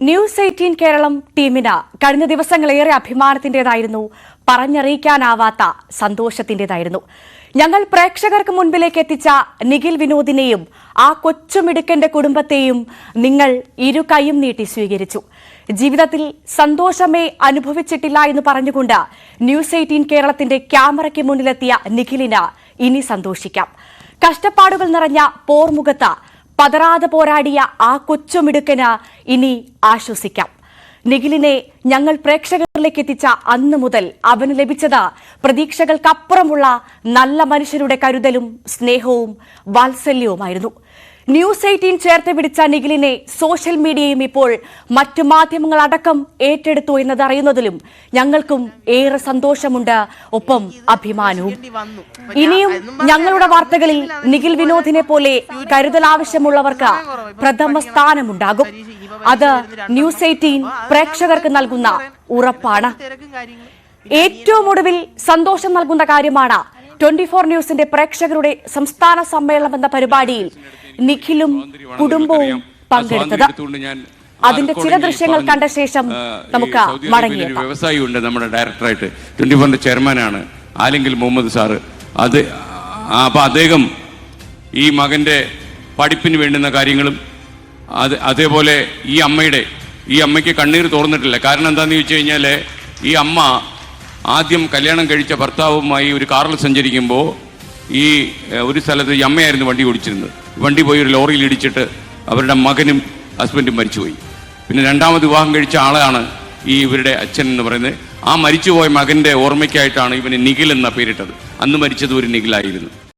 News 18 Keralam ടീമിന് കഴിഞ്ഞ ദിവസങ്ങളേറെ അഭിമാനത്തിന്റേതായിരുന്നു, പറഞ്ഞറിയിക്കാനാവാത്ത സന്തോഷത്തിന്റേതായിരുന്നു. ഞങ്ങൾ പ്രേക്ഷകർക്ക് മുൻപിലേക്ക് എത്തിച്ച നിഖിൽ വിനോദിനെയും ആ കൊച്ചുമിടുക്കന്റെ കുടുംബത്തെയും നിങ്ങൾ ഇരു കൈയും നീട്ടി സ്വീകരിച്ചു. ജീവിതത്തിൽ സന്തോഷമേ അനുഭവിച്ചിട്ടില്ല എന്ന് പറഞ്ഞുകൊണ്ട് ന്യൂസ് 18 കേരളത്തിന്റെ ക്യാമറയ്ക്ക് മുന്നിലെത്തിയ നിഖിലിന് ഇനി സന്തോഷിക്കാം. കഷ്ടപ്പാടുകൾ നിറഞ്ഞ പോർമുഖത്ത് പതറാതെ പോരാടിയ ആ കൊച്ചുമിടുക്കന് ഇനി ആശ്വസിക്കാം. നിഖിലിനെ ഞങ്ങൾ പ്രേക്ഷകരിലേക്ക് എത്തിച്ച അന്നു മുതൽ അവന് ലഭിച്ചത് പ്രതീക്ഷകൾക്കപ്പുറമുള്ള നല്ല മനുഷ്യരുടെ കരുതലും സ്നേഹവും വാത്സല്യവുമായിരുന്നു. ന്യൂസ് 18 ചേർത്ത് പിടിച്ച നിഖിലിനെ സോഷ്യൽ മീഡിയയും ഇപ്പോൾ മറ്റു മാധ്യമങ്ങളടക്കം ഏറ്റെടുത്തു എന്നതറിയുന്നതിലും ഞങ്ങൾക്കും ഏറെ സന്തോഷമുണ്ട്, ഒപ്പം അഭിമാനവും. ഇനിയും ഞങ്ങളുടെ വാർത്തകളിൽ നിഖിൽ വിനോദിനെ പോലെ കരുതൽ ആവശ്യമുള്ളവർക്ക് പ്രഥമ സ്ഥാനമുണ്ടാകും. അത് ന്യൂസ് 18 പ്രേക്ഷകർക്ക് നൽകുന്ന ഉറപ്പാണ്. ഏറ്റവും ഒടുവിൽ സന്തോഷം നൽകുന്ന കാര്യമാണ് 24 ന്യൂസിന്റെ പ്രേക്ഷകരുടെ സംസ്ഥാന സമ്മേളനം എന്ന പരിപാടിയിൽ നിഖിലും കുടുംബവും പങ്കെടുത്തത്. അതിന്റെ ചില ദൃശ്യങ്ങൾ കണ്ട ശേഷം നമുക്ക് മടങ്ങിയെത്താം. വ്യവസായി ഉണ്ട് നമ്മുടെ ഡയറക്ടറായിട്ട്, 24 ചെയർമാനാണ് ആലെങ്കിൽ മുഹമ്മദ് സാറ്. അപ്പൊ അദ്ദേഹം ഈ മകന്റെ പഠിപ്പിന് വേണ്ടുന്ന കാര്യങ്ങളും അതേപോലെ ഈ അമ്മയ്ക്ക് കണ്ണീർ തോർന്നിട്ടില്ല. കാരണം എന്താണെന്ന് ചോദിച്ചു കഴിഞ്ഞാൽ ഈ അമ്മ ആദ്യം കല്യാണം കഴിച്ച ഭർത്താവുമായി ഒരു കാറിൽ സഞ്ചരിക്കുമ്പോൾ ഈ ഒരു സ്ഥലത്ത് ഈ അമ്മയായിരുന്നു വണ്ടി ഓടിച്ചിരുന്നത്. വണ്ടി പോയി ഒരു ലോറിയിൽ ഇടിച്ചിട്ട് അവരുടെ മകനും ഹസ്ബൻഡും മരിച്ചുപോയി. പിന്നെ രണ്ടാമത് വിവാഹം കഴിച്ച ആളാണ് ഈ ഇവരുടെ അച്ഛൻ എന്ന് പറയുന്നത്. ആ മരിച്ചുപോയ മകൻ്റെ ഓർമ്മയ്ക്കായിട്ടാണ് ഇവന് നിഖിൽ എന്ന പേരിട്ടത്. അന്ന് മരിച്ചത് ഒരു നിഖിലായിരുന്നു.